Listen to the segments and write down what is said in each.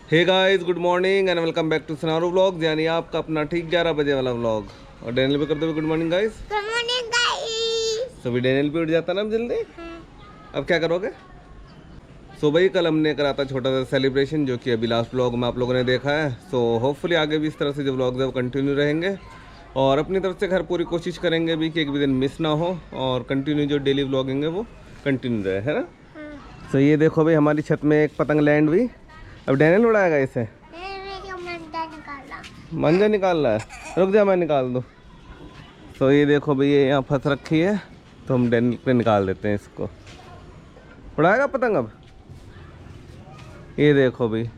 Hey guys, good morning and welcome back to Sanaru vlog, यानी आपका अपना ठीक 11 बजे वाला व्लॉग। और डैनियल भी करते हुए good morning guys. Good morning guys. तो भी डैनियल भी उठ जाता ना जल्दी। अब क्या करोगे? सो भाई कल हमने करा था छोटा सा सेलिब्रेशन, जो कि अभी लास्ट व्लॉग में आप लोगों ने देखा है। सो होपफुली आगे भी इस तरह से जो व्लॉग है वो कंटिन्यू रहेंगे, और अपनी तरफ से घर पूरी कोशिश करेंगे भी कि एक भी दिन मिस ना हो, और कंटिन्यू जो डेली व्लॉगिंग है वो कंटिन्यू रहे, है ना। तो ये देखो भाई, हमारी छत में एक पतंग लैंड हुई। अब डैनियल उड़ाएगा इसे। मंजा निकाल रहा है, रुक जा मैं निकाल दूँ। तो ये देखो भाई, ये यहाँ फंस रखी है, तो हम डैनियल पे निकाल देते हैं इसको। उड़ाएगा पतंग अब। ये देखो भाई,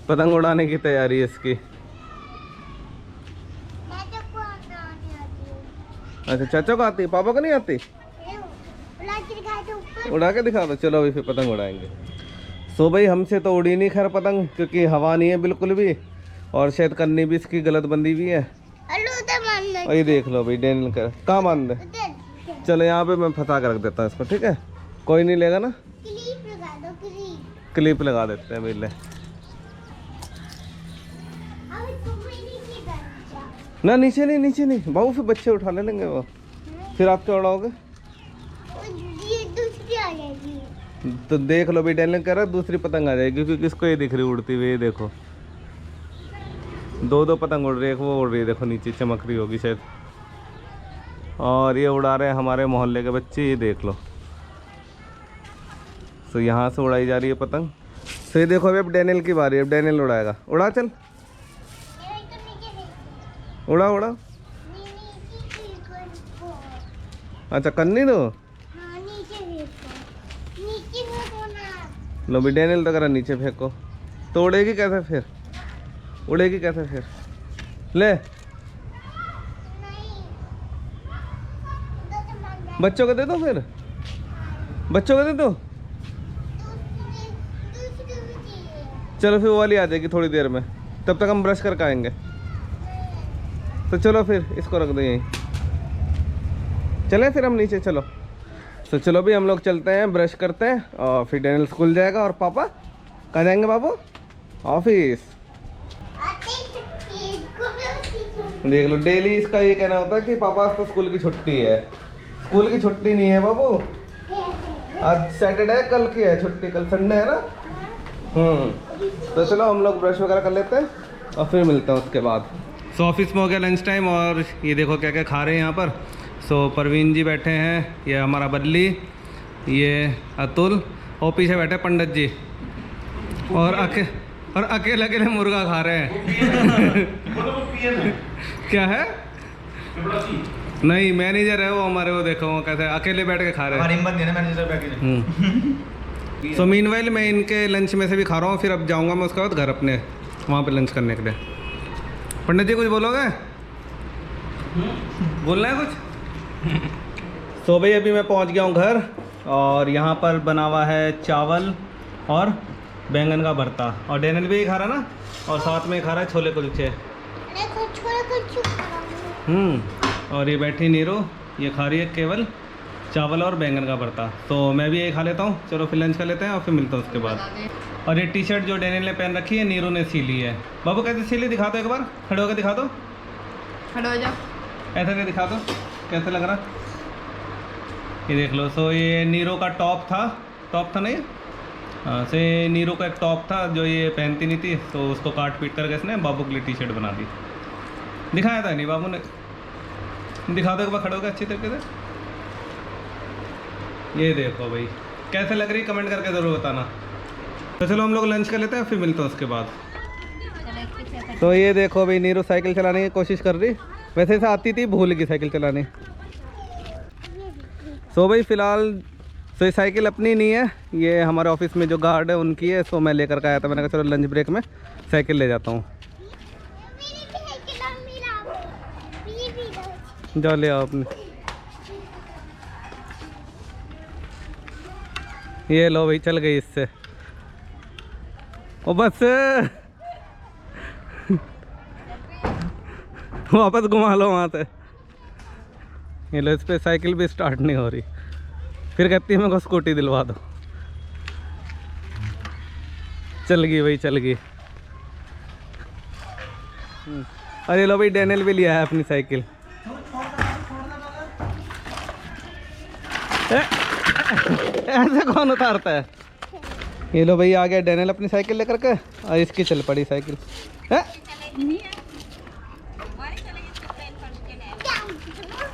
पतंग उड़ाने की तैयारी है इसकी। अच्छा, चाचा को आती है, पापा को नहीं आती? उड़ा के दिखा दो। चलो अभी फिर पतंग उड़ाएंगे। सो भाई हमसे तो उड़ी नहीं खैर पतंग, क्योंकि हवा नहीं है बिल्कुल भी, और शायद करनी भी इसकी गलत बंदी भी है। और ये देख लो भाई, डैनियल कर कहाँ बांध दे। चलो यहाँ पे मैं फंसा कर रख देता हूँ इसको, ठीक है? कोई नहीं लेगा ना। क्लिप लगा देते हैं भाई। ले ना, नीचे नहीं, नीचे नहीं बाबू, फिर बच्चे उठा लेंगे वो, फिर आप क्या उड़ाओगे? तो देख लो भाई, डैनियल कह रहा है दूसरी पतंग आ जाएगी, क्योंकि किसको ये दिख रही उड़ती हुई। ये देखो दो पतंग उड़ रही है, वो उड़ रही है, देखो नीचे चमक रही होगी शायद। और ये उड़ा रहे हैं हमारे मोहल्ले के बच्चे, ये देख लो। तो यहाँ से उड़ाई जा रही है पतंग। तो ये देखो अभी अब डैनियल की बारी है, अब डैनियल उड़ाएगा। उड़ा चल, उड़ा उड़ा। अच्छा करनी दो। लो भी, डैनियल तो करा नीचे फेंको। तो उड़ेगी कैसे फिर? उड़ेगी कैसे फिर? ले बच्चों को दे दो, फिर बच्चों को दे दो। चलो फिर वो वाली आ जाएगी थोड़ी देर में, तब तक हम ब्रश करके आएंगे। तो चलो फिर इसको रख दो यहीं, चलें फिर हम नीचे। चलो तो चलो भी हम लोग चलते हैं, ब्रश करते हैं, और फिर डैनियल स्कूल जाएगा। और पापा कहाँ जाएंगे बाबू? ऑफिस। देख लो, डेली इसका ये कहना होता है कि पापा आज तो स्कूल की छुट्टी है। स्कूल की छुट्टी नहीं है बाबू, आज सैटरडे है, कल की है छुट्टी, कल संडे है ना। तो चलो हम लोग ब्रश वगैरह कर लेते हैं और फिर मिलते हैं उसके बाद। सो ऑफिस में हो गया लंच टाइम, और ये देखो क्या क्या खा रहे हैं यहाँ पर। सो परवीन जी बैठे हैं, ये हमारा बल्ली, ये अतुल, और पीछे बैठे पंडित जी, और अकेले अकेले मुर्गा खा रहे हैं। क्या है? नहीं मैनेजर है वो हमारे, वो देखो वो कैसे अकेले बैठ के खा रहे हैं। सो मीनवाइल मैं इनके लंच में से भी खा रहा हूँ, फिर अब जाऊँगा मैं उसके बाद घर अपने वहाँ पे लंच करने के लिए। पंडित जी कुछ बोलोगे? बोलना है कुछ? तो भाई अभी मैं पहुँच गया हूँ घर, और यहाँ पर बना हुआ है चावल और बैंगन का भरता, और डैनियल भी खा रहा ना, और साथ में खा रहा है छोले कुलचे। और ये बैठी नीरू, ये खा रही है केवल चावल और बैंगन का भरता। तो मैं भी यही खा लेता हूँ। चलो फिर लंच कर लेते हैं और फिर मिलता हूँ उसके बाद। और ये टी शर्ट जो डैनियल ने पहन रखी है, नीरू ने सिली है। बाबू कैसे सिली दिखा दो एक बार, खड़े होकर दिखा दो। खड़े हो जाओ, ऐसे नहीं दिखा दो, कैसे लग रहा? ये देख लो। सो ये नीरू का टॉप था नहीं, हाँ से नीरू का एक टॉप था जो ये पहनती नहीं थी, तो उसको काट पीट करके इसने बाबू के लिए टी शर्ट बना दी। दिखाया था नहीं बाबू ने, दिखा दो एक बार खड़े होकर अच्छी तरीके से। ये देखो भाई कैसे लग रही, कमेंट करके ज़रूर बताना। तो चलो हम लोग लंच कर लेते हैं, फिर मिलते हैं उसके बाद। तो ये देखो भाई, नीरू साइकिल चलाने की कोशिश कर रही, वैसे से आती थी, भूल गई साइकिल चलानी। सो भाई फ़िलहाल तो ये साइकिल अपनी नहीं है, ये हमारे ऑफिस में जो गार्ड है उनकी है। सो मैं लेकर के आया था, मैंने कहा चलो लंच ब्रेक में साइकिल ले जाता हूँ। जाओ ले आओ अपनी। ये लो भाई, चल गई इससे। ओ बस वापस घुमा लो वहाँ से। ये लो, इस पर साइकिल भी स्टार्ट नहीं हो रही, फिर कहती है मेरे को स्कूटी दिलवा दो। चल गई भाई, चल गई। अरे लो भाई, डैनियल भी लिया है अपनी साइकिल। ऐसे कौन उतारता है? ये लो भाई, आ गया डैनियल अपनी साइकिल लेकर के, और इसकी चल पड़ी साइकिल है।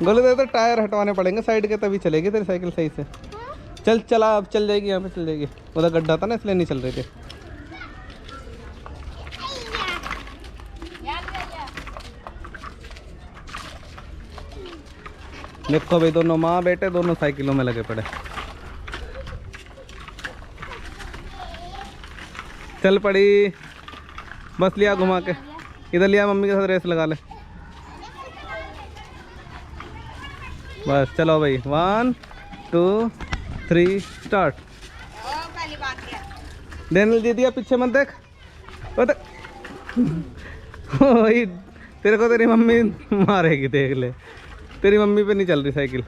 गोलू दे तो टायर हटवाने पड़ेंगे साइड के, तभी चलेगी तेरी साइकिल सही से। चल चला, अब चल जाएगी, यहाँ पे चल जाएगी। उधर गड्ढा था ना, इसलिए नहीं चल रही थी। देखो भाई, दोनों माँ बेटे दोनों साइकिलों में लगे पड़े। चल पड़ी, बस लिया घुमा के। इधर लिया, मम्मी के साथ रेस लगा ले। बस चलो भाई, 1 2 3 स्टार्ट। डैनियल दे दिया, पीछे मत देख। वही तेरे को तेरी मम्मी मारेगी, देख ले। तेरी मम्मी पे नहीं चल रही साइकिल।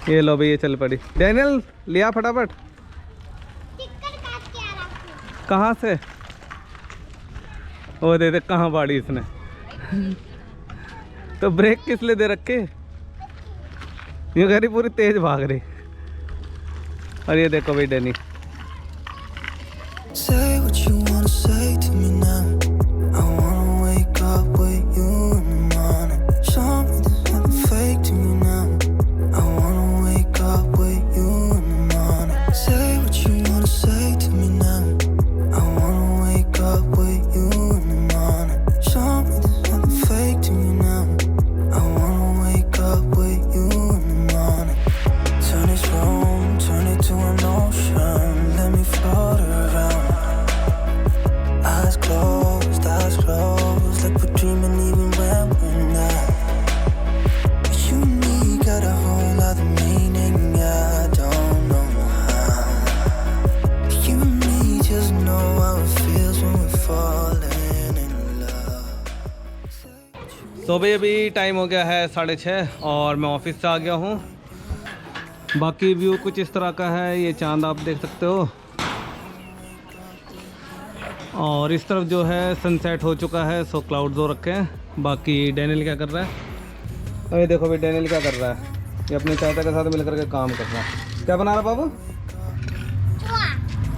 ये लो भाई, ये चल पड़ी। डैनियल लिया फटाफट। कहाँ से? वो दे कहाँ बाड़ी इसने। तो ब्रेक किस लिए दे रखे? ये गाड़ी पूरी तेज भाग रही। और ये देखो भाई डैनी। तो भाई अभी टाइम हो गया है 6:30 और मैं ऑफिस से आ गया हूँ। बाकी व्यू कुछ इस तरह का है, ये चांद आप देख सकते हो। और इस तरफ जो है सनसेट हो चुका है, सो क्लाउड्स हो रखे हैं। बाकी डैनियल क्या कर रहा है? अरे देखो भाई, डैनियल क्या कर रहा है? ये अपने चाचा के साथ मिलकर के काम कर रहा है। क्या बना रहा बाबू?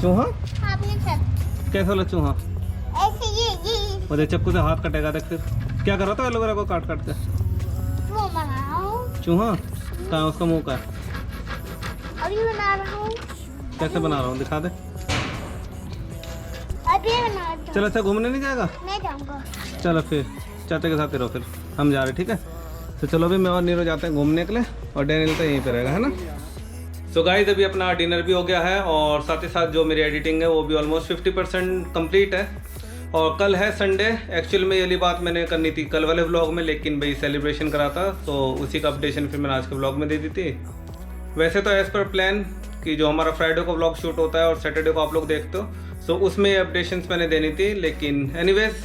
चूहा? कैसे वाला चूहा? मुझे चक्कू से हाथ कटेगा। देख फिर क्या कर रहा था एलोवेरा को काट काट के? चूहा कहाँ? उसका मुंह का अभी बना रहा हूँ। कैसे बना रहा हूँ? दिखा दे। अभी बना रहा हूँ। चल अच्छा, घूमने नहीं जाएगा? मैं जाऊँगा। चलो फिर चाचा के साथ रहो, फिर हम जा रहे, ठीक है? तो चलो अभी मैं और नीरो जाते हैं घूमने के लिए, और डैनियल तो यहीं पे रहेगा, है ना? सो गाइस, अभी अपना डिनर भी हो गया है, और साथ ही साथ जो मेरी एडिटिंग है वो भी ऑलमोस्ट 50% कंप्लीट है। और कल है संडे। एक्चुअल में ये वाली बात मैंने करनी थी कल वाले व्लॉग में, लेकिन भाई सेलिब्रेशन करा था, तो उसी का अपडेशन फिर मैंने आज के व्लॉग में दे दी थी। वैसे तो एज़ पर प्लान कि जो हमारा फ्राइडे को व्लॉग शूट होता है और सैटरडे को आप लोग देखते हो, सो उसमें अपडेशंस मैंने देनी थी। लेकिन एनीवेज,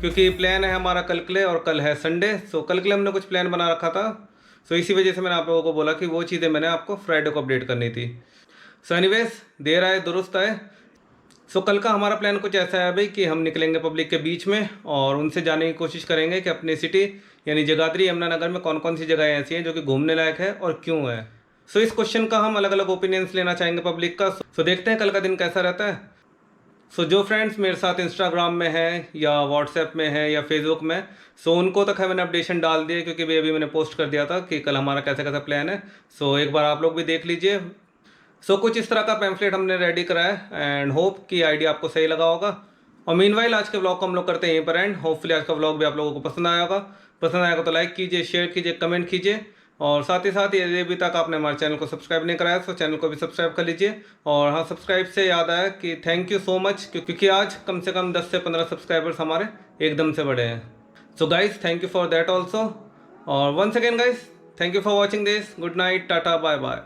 क्योंकि प्लान है हमारा कल के लिए और कल है संडे, सो कल के लिए हमने कुछ प्लान बना रखा था। सो इसी वजह से मैंने आप लोगों को बोला कि वो चीज़ें मैंने आपको फ्राइडे को अपडेट करनी थी। सो एनीवेज, देर आए दुरुस्त आए। सो कल का हमारा प्लान कुछ ऐसा है भाई कि हम निकलेंगे पब्लिक के बीच में और उनसे जाने की कोशिश करेंगे कि अपनी सिटी यानी जगाधरी यमुनानगर में कौन कौन सी जगह ऐसी हैं जो कि घूमने लायक है और क्यों है। सो इस क्वेश्चन का हम अलग अलग ओपिनियंस लेना चाहेंगे पब्लिक का। सो देखते हैं कल का दिन कैसा रहता है। सो जो फ्रेंड्स मेरे साथ इंस्टाग्राम में है या व्हाट्सएप में है या फेसबुक में, सो उनको तक है मैंने अपडेशन डाल दिए, क्योंकि भाई अभी मैंने पोस्ट कर दिया था कि कल हमारा कैसा कैसा प्लान है। सो एक बार आप लोग भी देख लीजिए। सो कुछ इस तरह का पैम्फलेट हमने रेडी करा है एंड होप कि आइडिया आपको सही लगा होगा। और मीनवाइल आज के व्लॉग को हम लोग करते हैं यहीं पर एंड। होपफुली आज का व्लॉग भी आप लोगों को पसंद आया होगा। पसंद आएगा तो लाइक कीजिए, शेयर कीजिए, कमेंट कीजिए, और साथ ही साथ यदि अभी तक आपने हमारे चैनल को सब्सक्राइब नहीं कराया तो चैनल को भी सब्सक्राइब कर लीजिए। और हाँ, सब्सक्राइब से याद आया कि थैंक यू सो मच, क्योंकि आज कम से कम 10 से 15 सब्सक्राइबर्स हमारे एकदम से बढ़े हैं। So guys, thank you for that also. और once again guys, thank you for watching this. Good night, tata, bye bye.